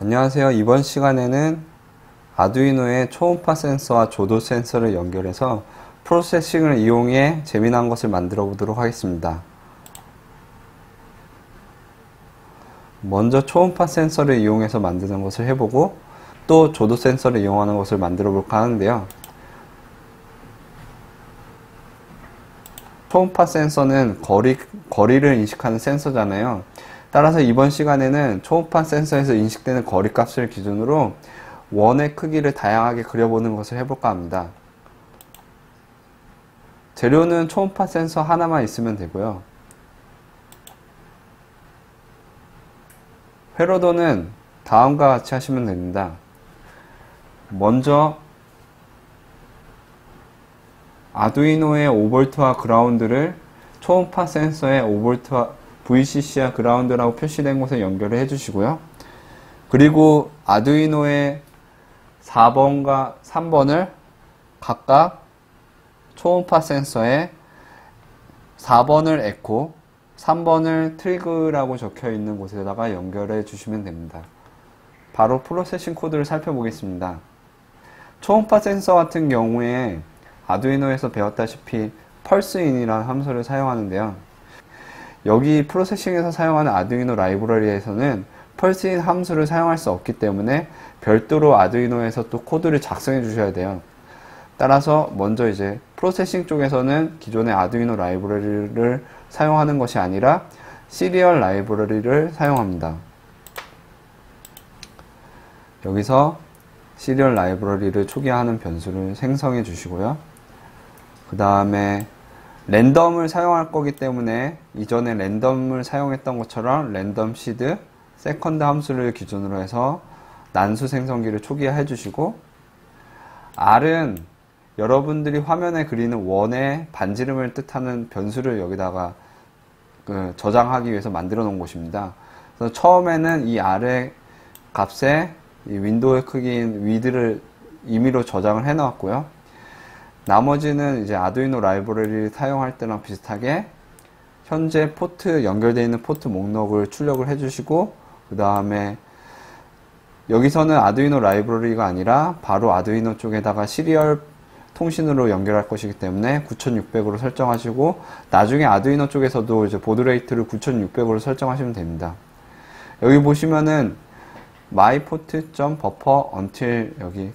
안녕하세요. 이번 시간에는 아두이노의 초음파 센서와 조도 센서를 연결해서 프로세싱을 이용해 재미난 것을 만들어 보도록 하겠습니다. 먼저 초음파 센서를 이용해서 만드는 것을 해보고 또 조도 센서를 이용하는 것을 만들어 볼까 하는데요. 초음파 센서는 거리를 인식하는 센서잖아요. 따라서 이번 시간에는 초음파 센서에서 인식되는 거리값을 기준으로 원의 크기를 다양하게 그려보는 것을 해볼까 합니다. 재료는 초음파 센서 하나만 있으면 되고요. 회로도는 다음과 같이 하시면 됩니다. 먼저 아두이노의 5V와 그라운드를 초음파 센서의 5V와 VCC와 그라운드라고 표시된 곳에 연결을 해주시고요. 그리고 아두이노의 4번과 3번을 각각 초음파 센서에 4번을 에코, 3번을 트리그라고 적혀 있는 곳에다가 연결해 주시면 됩니다. 바로 프로세싱 코드를 살펴보겠습니다. 초음파 센서 같은 경우에 아두이노에서 배웠다시피 펄스인이라는 함수를 사용하는데요. 여기 프로세싱에서 사용하는 아두이노 라이브러리에서는 펄스인 함수를 사용할 수 없기 때문에 별도로 아두이노에서 또 코드를 작성해 주셔야 돼요. 따라서 먼저 이제 프로세싱 쪽에서는 기존의 아두이노 라이브러리를 사용하는 것이 아니라 시리얼 라이브러리를 사용합니다. 여기서 시리얼 라이브러리를 초기화하는 변수를 생성해 주시고요. 그 다음에 랜덤을 사용할 거기 때문에 이전에 랜덤을 사용했던 것처럼 랜덤 시드, 세컨드 함수를 기준으로 해서 난수 생성기를 초기화해 주시고, R은 여러분들이 화면에 그리는 원의 반지름을 뜻하는 변수를 여기다가 저장하기 위해서 만들어 놓은 곳입니다. 그래서 처음에는 이 R의 값에 이 윈도우의 크기인 width를 임의로 저장을 해 놓았고요. 나머지는 이제 아두이노 라이브러리를 사용할 때랑 비슷하게 현재 포트 연결되어 있는 포트 목록을 출력을 해주시고, 그 다음에 여기서는 아두이노 라이브러리가 아니라 바로 아두이노 쪽에다가 시리얼 통신으로 연결할 것이기 때문에 9600으로 설정하시고, 나중에 아두이노 쪽에서도 이제 보드레이트를 9600으로 설정하시면 됩니다. 여기 보시면은 myport.buffer until 여기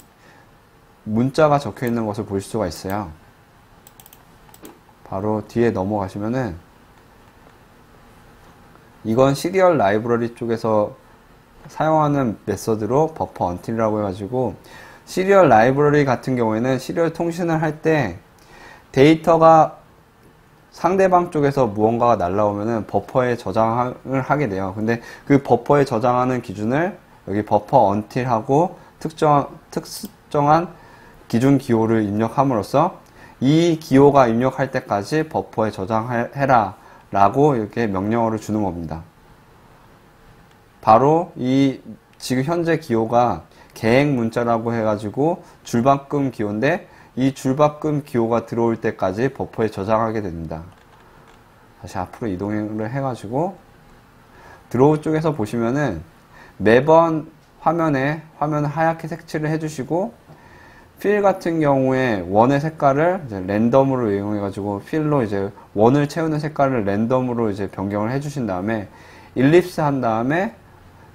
문자가 적혀 있는 것을 보실 수가 있어요. 바로 뒤에 넘어가시면은 이건 시리얼 라이브러리 쪽에서 사용하는 메서드로 buffer until이라고 해가지고, 시리얼 라이브러리 같은 경우에는 시리얼 통신을 할 때 데이터가 상대방 쪽에서 무언가가 날라오면은 버퍼에 저장을 하게 돼요. 근데 그 버퍼에 저장하는 기준을 여기 buffer until하고 특정한 기준 기호를 입력함으로써 이 기호가 입력할 때까지 버퍼에 저장해라 라고 이렇게 명령어를 주는 겁니다. 바로 이 지금 현재 기호가 계획 문자라고 해가지고 줄바꿈 기호인데, 이 줄바꿈 기호가 들어올 때까지 버퍼에 저장하게 됩니다. 다시 앞으로 이동을 해가지고 드로우 쪽에서 보시면은 매번 화면을 하얗게 색칠을 해주시고, 필 같은 경우에 원의 색깔을 이제 랜덤으로 이용해가지고 필로 이제 원을 채우는 색깔을 랜덤으로 이제 변경을 해주신 다음에 일립스 한 다음에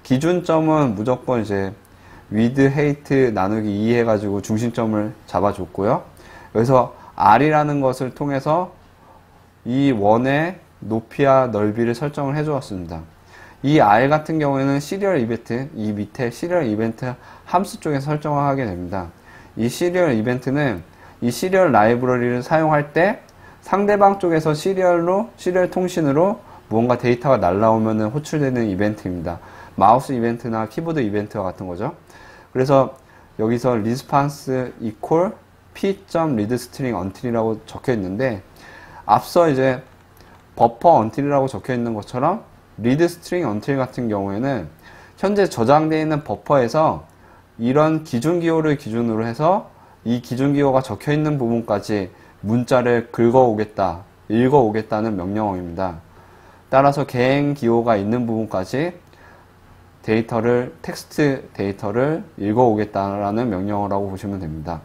기준점은 무조건 이제 width, height 나누기 2 해가지고 중심점을 잡아줬고요. 여기서 R이라는 것을 통해서 이 원의 높이와 넓이를 설정을 해주었습니다. 이 R 같은 경우에는 시리얼 이벤트, 이 밑에 시리얼 이벤트 함수 쪽에서 설정을 하게 됩니다. 이 시리얼 이벤트는 이 시리얼 라이브러리를 사용할 때 상대방 쪽에서 시리얼 통신으로 무언가 데이터가 날라오면 호출되는 이벤트입니다. 마우스 이벤트나 키보드 이벤트와 같은 거죠. 그래서 여기서 response equal p.readstring until이라고 적혀 있는데, 앞서 이제 buffer until이라고 적혀 있는 것처럼 readstring until 같은 경우에는 현재 저장되어 있는 버퍼에서 이런 기준 기호를 기준으로 해서 이 기준 기호가 적혀 있는 부분까지 문자를 읽어오겠다는 명령어입니다. 따라서 개행 기호가 있는 부분까지 텍스트 데이터를 읽어오겠다라는 명령어라고 보시면 됩니다.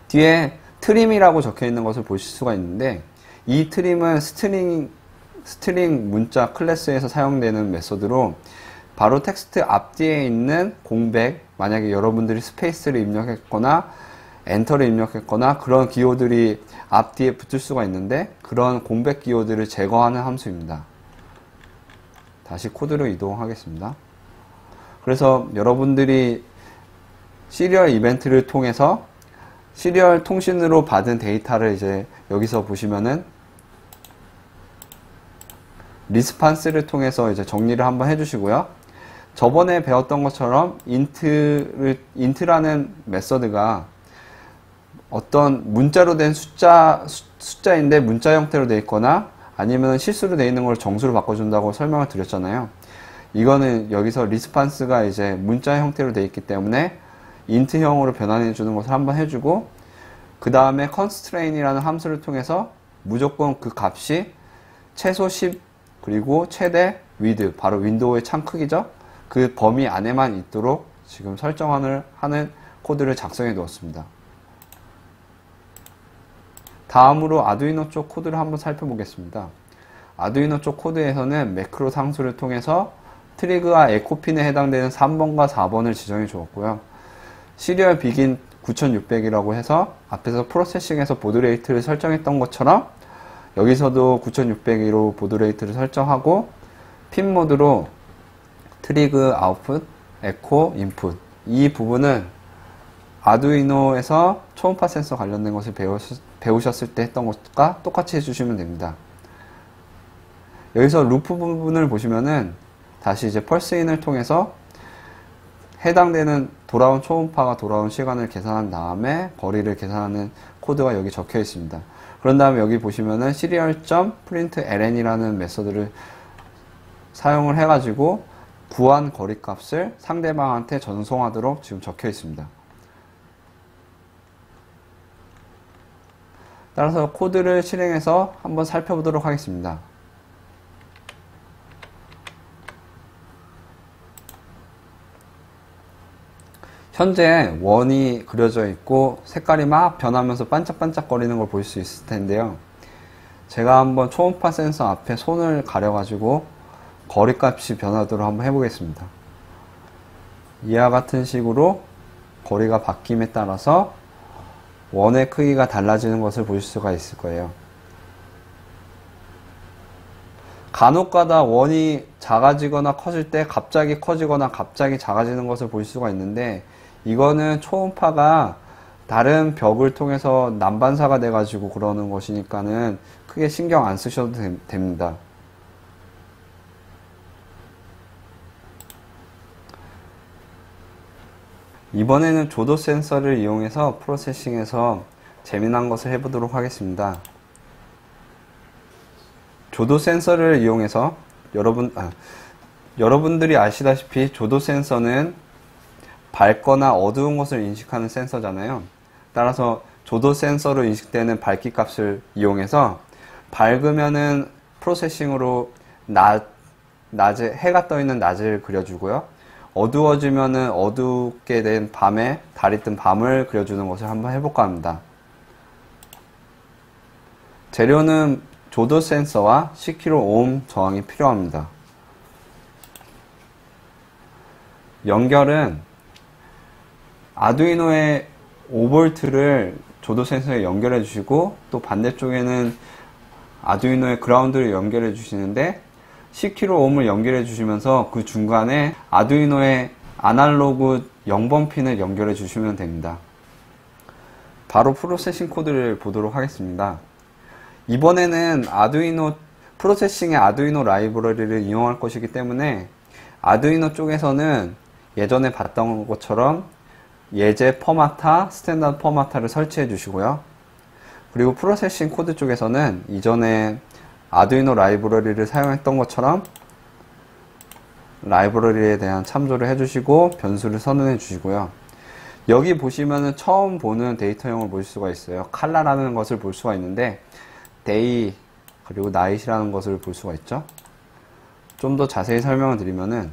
뒤에 트림이라고 적혀 있는 것을 보실 수가 있는데, 이 트림은 스트링 문자 클래스에서 사용되는 메소드로 바로 텍스트 앞뒤에 있는 공백, 만약에 여러분들이 스페이스를 입력했거나 엔터를 입력했거나 그런 기호들이 앞뒤에 붙을 수가 있는데, 그런 공백 기호들을 제거하는 함수입니다. 다시 코드로 이동하겠습니다. 그래서 여러분들이 시리얼 이벤트를 통해서 시리얼 통신으로 받은 데이터를 이제 여기서 보시면은 리스판스를 통해서 이제 정리를 한번 해주시고요. 저번에 배웠던 것처럼 인트라는 메서드가 어떤 문자로 된 숫자인데 문자 형태로 되어 있거나 아니면 실수로 되어 있는 걸 정수로 바꿔준다고 설명을 드렸잖아요. 이거는 여기서 리스판스가 이제 문자 형태로 되어 있기 때문에 인트형으로 변환해 주는 것을 한번 해주고, 그 다음에 constraint이라는 함수를 통해서 무조건 그 값이 최소 10 그리고 최대 width, 바로 윈도우의 창 크기죠. 그 범위 안에만 있도록 지금 설정을 하는 코드를 작성해 두었습니다. 다음으로 아두이노 쪽 코드를 한번 살펴보겠습니다. 아두이노 쪽 코드에서는 매크로 상수를 통해서 트리그와 에코핀에 해당되는 3번과 4번을 지정해 주었고요. 시리얼 비긴 9600이라고 해서 앞에서 프로세싱에서 보드레이트를 설정했던 것처럼 여기서도 9600으로 보드레이트를 설정하고, 핀 모드로 트리그 아웃풋, 에코 인풋, 이 부분은 아두이노에서 초음파 센서 관련된 것을 배우셨을 때 했던 것과 똑같이 해주시면 됩니다. 여기서 루프 부분을 보시면은 다시 이제 펄스인을 통해서 해당되는 돌아온 초음파가 돌아온 시간을 계산한 다음에 거리를 계산하는 코드가 여기 적혀 있습니다. 그런 다음에 여기 보시면은 serial.println이라는 메서드를 사용을 해가지고 구한 거리 값을 상대방한테 전송하도록 지금 적혀 있습니다. 따라서 코드를 실행해서 한번 살펴보도록 하겠습니다. 현재 원이 그려져 있고 색깔이 막 변하면서 반짝반짝 거리는 걸 볼 수 있을 텐데요. 제가 한번 초음파 센서 앞에 손을 가려 가지고 거리값이 변하도록 한번 해보겠습니다. 이와 같은 식으로 거리가 바뀜에 따라서 원의 크기가 달라지는 것을 볼 수가 있을 거예요. 간혹가다 원이 작아지거나 커질 때 갑자기 커지거나 갑자기 작아지는 것을 볼 수가 있는데, 이거는 초음파가 다른 벽을 통해서 난반사가 돼가지고 그러는 것이니까는 크게 신경 안 쓰셔도 됩니다. 이번에는 조도 센서를 이용해서 프로세싱해서 재미난 것을 해보도록 하겠습니다. 조도 센서를 이용해서 여러분들이 아시다시피 조도 센서는 밝거나 어두운 것을 인식하는 센서잖아요. 따라서 조도 센서로 인식되는 밝기 값을 이용해서 밝으면은 프로세싱으로 낮에 해가 떠 있는 낮을 그려주고요. 어두워지면은 어둡게 된 밤에 달이 뜬 밤을 그려주는 것을 한번 해볼까 합니다. 재료는 조도 센서와 10kΩ 저항이 필요합니다. 연결은 아두이노의 5V를 조도 센서에 연결해 주시고, 또 반대쪽에는 아두이노의 그라운드를 연결해 주시는데 10kΩ을 연결해 주시면서 그 중간에 아두이노의 아날로그 0번 핀을 연결해 주시면 됩니다. 바로 프로세싱 코드를 보도록 하겠습니다. 이번에는 프로세싱의 아두이노 라이브러리를 이용할 것이기 때문에 아두이노 쪽에서는 예전에 봤던 것처럼 예제 퍼마타, 스탠다드 퍼마타를 설치해 주시고요. 그리고 프로세싱 코드 쪽에서는 이전에 아두이노 라이브러리를 사용했던 것처럼 라이브러리에 대한 참조를 해주시고 변수를 선언해 주시고요. 여기 보시면은 처음 보는 데이터형을 볼 수가 있어요. 칼라라는 것을 볼 수가 있는데 day 그리고 night이라는 것을 볼 수가 있죠. 좀 더 자세히 설명을 드리면은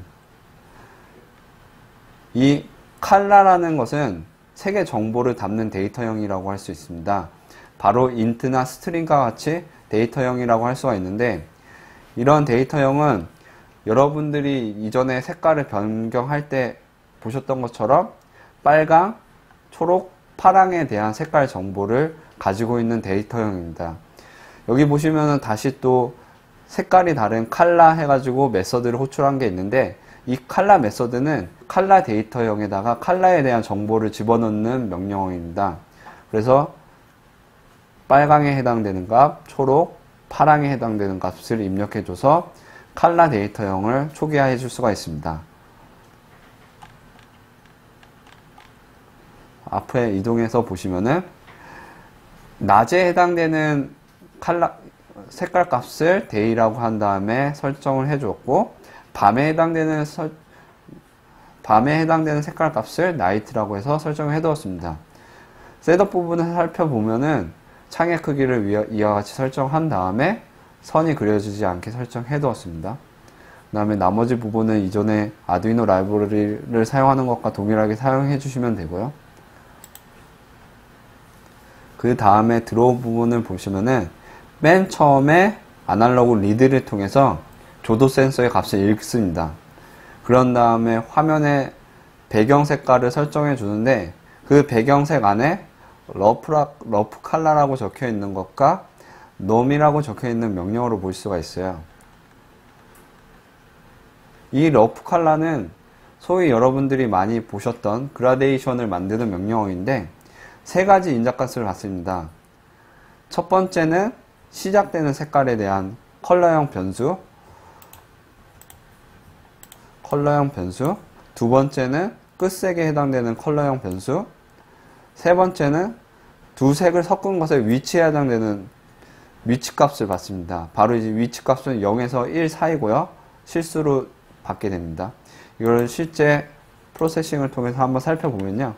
이 칼라라는 것은 색의 정보를 담는 데이터형이라고 할 수 있습니다. 바로 인트나 스트링과 같이 데이터형이라고 할 수가 있는데, 이런 데이터형은 여러분들이 이전에 색깔을 변경할 때 보셨던 것처럼 빨강, 초록, 파랑에 대한 색깔 정보를 가지고 있는 데이터형입니다. 여기 보시면은 다시 또 색깔이 다른 칼라 해가지고 메서드를 호출한 게 있는데, 이 칼라 메서드는 칼라 데이터형에다가 칼라에 대한 정보를 집어넣는 명령어입니다. 그래서 빨강에 해당되는 값, 초록, 파랑에 해당되는 값을 입력해줘서 칼라 데이터형을 초기화해 줄 수가 있습니다. 앞에 이동해서 보시면은 낮에 해당되는 색깔 값을 day라고 한 다음에 설정을 해주었고, 밤에 해당되는 색깔 값을 night라고 해서 설정을 해두었습니다. 셋업 부분을 살펴보면은 창의 크기를 이와 같이 설정한 다음에 선이 그려지지 않게 설정해 두었습니다. 그 다음에 나머지 부분은 이전에 아두이노 라이브러리를 사용하는 것과 동일하게 사용해 주시면 되고요. 그 다음에 드로우 부분을 보시면은 맨 처음에 아날로그 리드를 통해서 조도 센서의 값을 읽습니다. 그런 다음에 화면에 배경 색깔을 설정해 주는데, 그 배경색 안에 러프 칼라라고 적혀 있는 것과 놈이라고 적혀 있는 명령어로 볼 수가 있어요. 이 러프 칼라는 소위 여러분들이 많이 보셨던 그라데이션을 만드는 명령어인데, 세 가지 인자값을 받습니다. 첫 번째는 시작되는 색깔에 대한 컬러형 변수, 두 번째는 끝색에 해당되는 컬러형 변수, 세 번째는 두 색을 섞은 것의 위치에 해당되는 위치값을 받습니다. 바로 이제 위치값은 0에서 1 사이고요. 실수로 받게 됩니다. 이걸 실제 프로세싱을 통해서 한번 살펴보면요.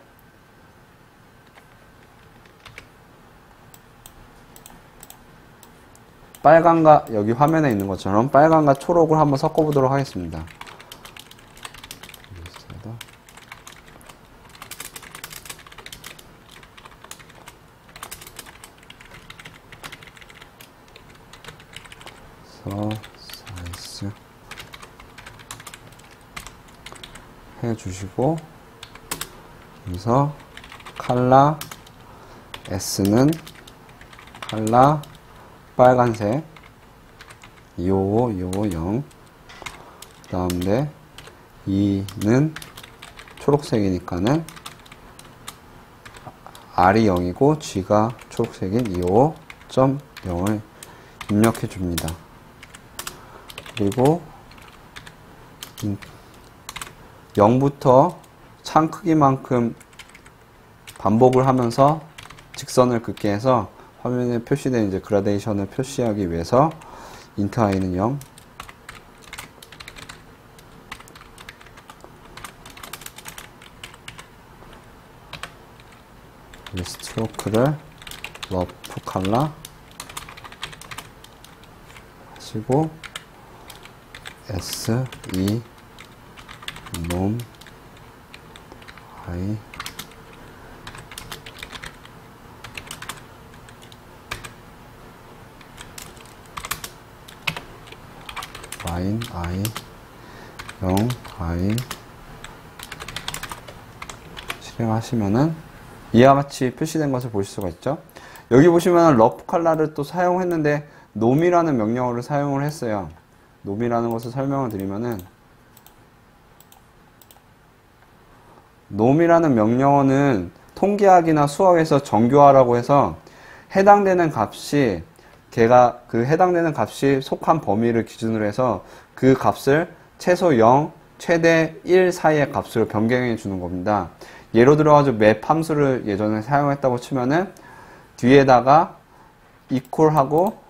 빨강과 여기 화면에 있는 것처럼 빨강과 초록을 한번 섞어보도록 하겠습니다. 사이즈 해주시고, 여기서 칼라 S는 칼라 빨간색, 요 0, 그 다음에 2는 초록색이니까는 R이 0이고 G가 초록색인 25.0을 입력해 줍니다. 그리고 0부터 창 크기만큼 반복을 하면서 직선을 긋게 해서 화면에 표시된 이제 그라데이션을 표시하기 위해서 int i는 0, 스트로크를 러프 칼라 하시고 S2 놈 I 와인 I 0 I 실행하시면은 이와 같이 표시된 것을 보실 수가 있죠. 여기 보시면 러프 칼라를 또 사용했는데 놈이라는 명령어를 사용을 했어요. 놈이라는 것을 설명을 드리면은, 놈이라는 명령어는 통계학이나 수학에서 정교화라고 해서 해당되는 값이 걔가 그 해당되는 값이 속한 범위를 기준으로 해서 그 값을 최소 0, 최대 1 사이의 값으로 변경해 주는 겁니다. 예로 들어가지고 맵 함수를 예전에 사용했다고 치면은 뒤에다가 equal하고,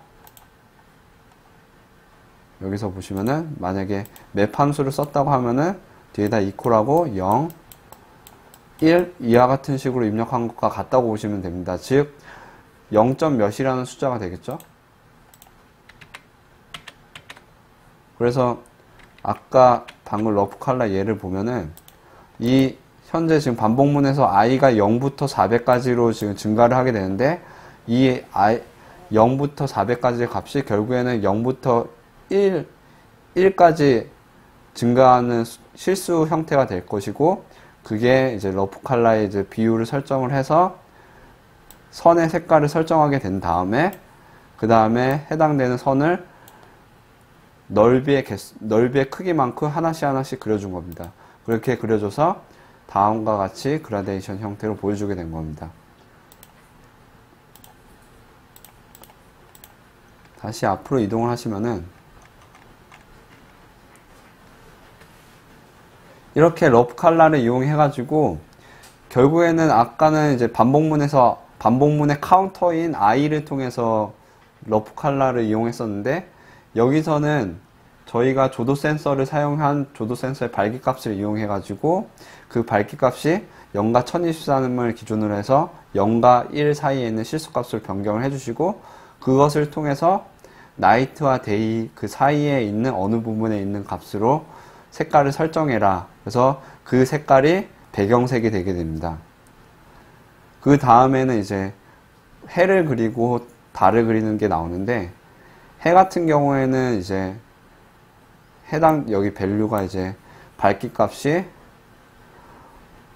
여기서 보시면은 만약에 맵 함수를 썼다고 하면은 뒤에다 equal하고 0, 1 이와 같은 식으로 입력한 것과 같다고 보시면 됩니다. 즉 0점 몇이라는 숫자가 되겠죠. 그래서 아까 방금 러프 칼라 예를 보면은 이 현재 지금 반복문에서 i가 0부터 400까지로 지금 증가를 하게 되는데 이 0부터 400까지의 값이 결국에는 0부터 1까지 증가하는 실수 형태가 될 것이고, 그게 이제 러프 컬러의 이제 비율을 설정을 해서 선의 색깔을 설정하게 된 다음에, 그 다음에 해당되는 선을 넓이의 크기만큼 하나씩 그려준 겁니다. 그렇게 그려줘서 다음과 같이 그라데이션 형태로 보여주게 된 겁니다. 다시 앞으로 이동을 하시면은 이렇게 러프 컬러를 이용해 가지고 결국에는 아까는 이제 반복문의 카운터인 i를 통해서 러프 컬러를 이용했었는데, 여기서는 저희가 조도 센서를 사용한 조도 센서의 밝기값을 이용해 가지고 그 밝기값이 0과 1024을 기준으로 해서 0과 1 사이에 있는 실수값을 변경을 해주시고, 그것을 통해서 나이트와 데이 그 사이에 있는 어느 부분에 있는 값으로 색깔을 설정해라. 그래서 그 색깔이 배경색이 되게 됩니다. 그 다음에는 이제 해를 그리고 달을 그리는 게 나오는데, 해 같은 경우에는 이제 여기 밸류가 이제 밝기 값이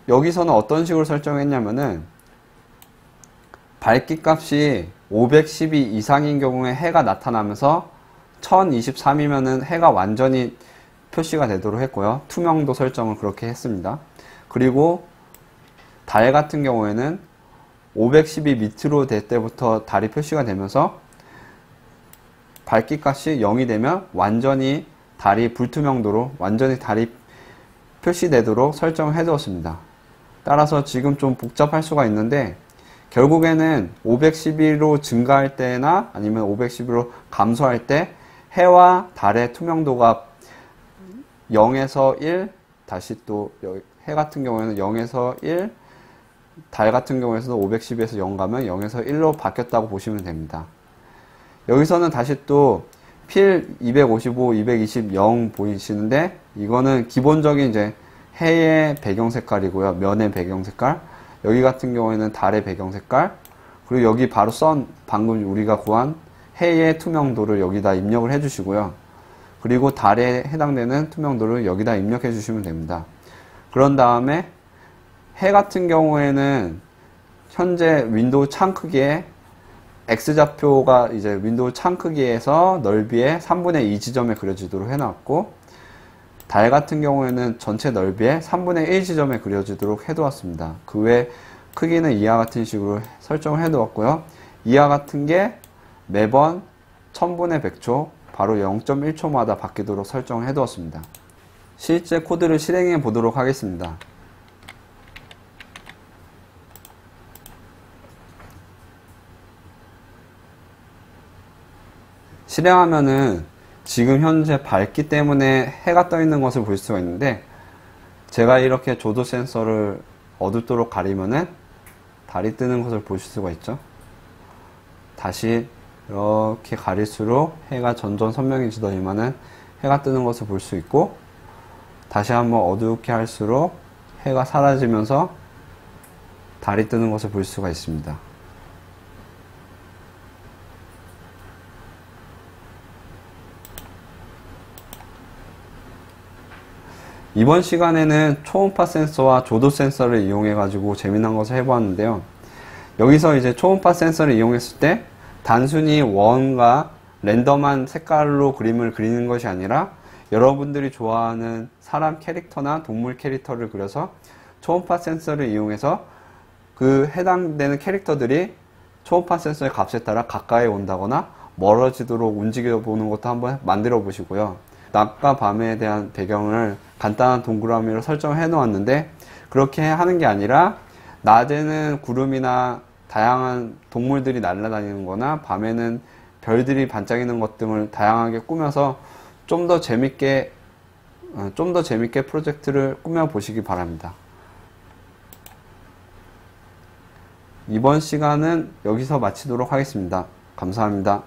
여기서는 어떤 식으로 설정했냐면은, 밝기 값이 512 이상인 경우에 해가 나타나면서 1023이면은 해가 완전히 표시가 되도록 했고요. 투명도 설정을 그렇게 했습니다. 그리고 달 같은 경우에는 512 밑으로 될 때부터 달이 표시가 되면서 밝기 값이 0이 되면 완전히 달이 불투명도로 완전히 달이 표시되도록 설정을 해 두었습니다. 따라서 지금 좀 복잡할 수가 있는데, 결국에는 512로 증가할 때나 아니면 512로 감소할 때 해와 달의 투명도가 0에서 1, 다시 또 해 같은 경우에는 0에서 1, 달 같은 경우에서는 512에서 0 가면 0에서 1로 바뀌었다고 보시면 됩니다. 여기서는 다시 또 필 255, 220, 0 보이시는데, 이거는 기본적인 이제 해의 배경 색깔이고요. 면의 배경 색깔. 여기 같은 경우에는 달의 배경 색깔. 그리고 여기 바로 방금 우리가 구한 해의 투명도를 여기다 입력을 해 주시고요. 그리고 달에 해당되는 투명도를 여기다 입력해 주시면 됩니다. 그런 다음에 해 같은 경우에는 현재 윈도우 창 크기에 X좌표가 이제 윈도우 창 크기에서 넓이의 3분의 2 지점에 그려지도록 해놨고, 달 같은 경우에는 전체 넓이의 3분의 1 지점에 그려지도록 해두었습니다. 그 외 크기는 이와 같은 식으로 설정을 해두었고요. 이와 같은 게 매번 1000분의 100초, 바로 0.1초마다 바뀌도록 설정을 해두었습니다. 실제 코드를 실행해 보도록 하겠습니다. 실행하면은 지금 현재 밝기 때문에 해가 떠 있는 것을 볼 수가 있는데, 제가 이렇게 조도 센서를 어둡도록 가리면은 달이 뜨는 것을 보실 수가 있죠. 다시 이렇게 가릴수록 해가 점점 선명해지더니만은 해가 뜨는 것을 볼 수 있고, 다시 한번 어둡게 할수록 해가 사라지면서 달이 뜨는 것을 볼 수가 있습니다. 이번 시간에는 초음파 센서와 조도 센서를 이용해 가지고 재미난 것을 해보았는데요. 여기서 이제 초음파 센서를 이용했을 때 단순히 원과 랜덤한 색깔로 그림을 그리는 것이 아니라, 여러분들이 좋아하는 사람 캐릭터나 동물 캐릭터를 그려서 초음파 센서를 이용해서 그 해당되는 캐릭터들이 초음파 센서의 값에 따라 가까이 온다거나 멀어지도록 움직여 보는 것도 한번 만들어 보시고요. 낮과 밤에 대한 배경을 간단한 동그라미로 설정해 놓았는데, 그렇게 하는 게 아니라 낮에는 구름이나 다양한 동물들이 날아다니는 거나 밤에는 별들이 반짝이는 것 등을 다양하게 꾸며서 좀 더 재밌게 프로젝트를 꾸며 보시기 바랍니다. 이번 시간은 여기서 마치도록 하겠습니다. 감사합니다.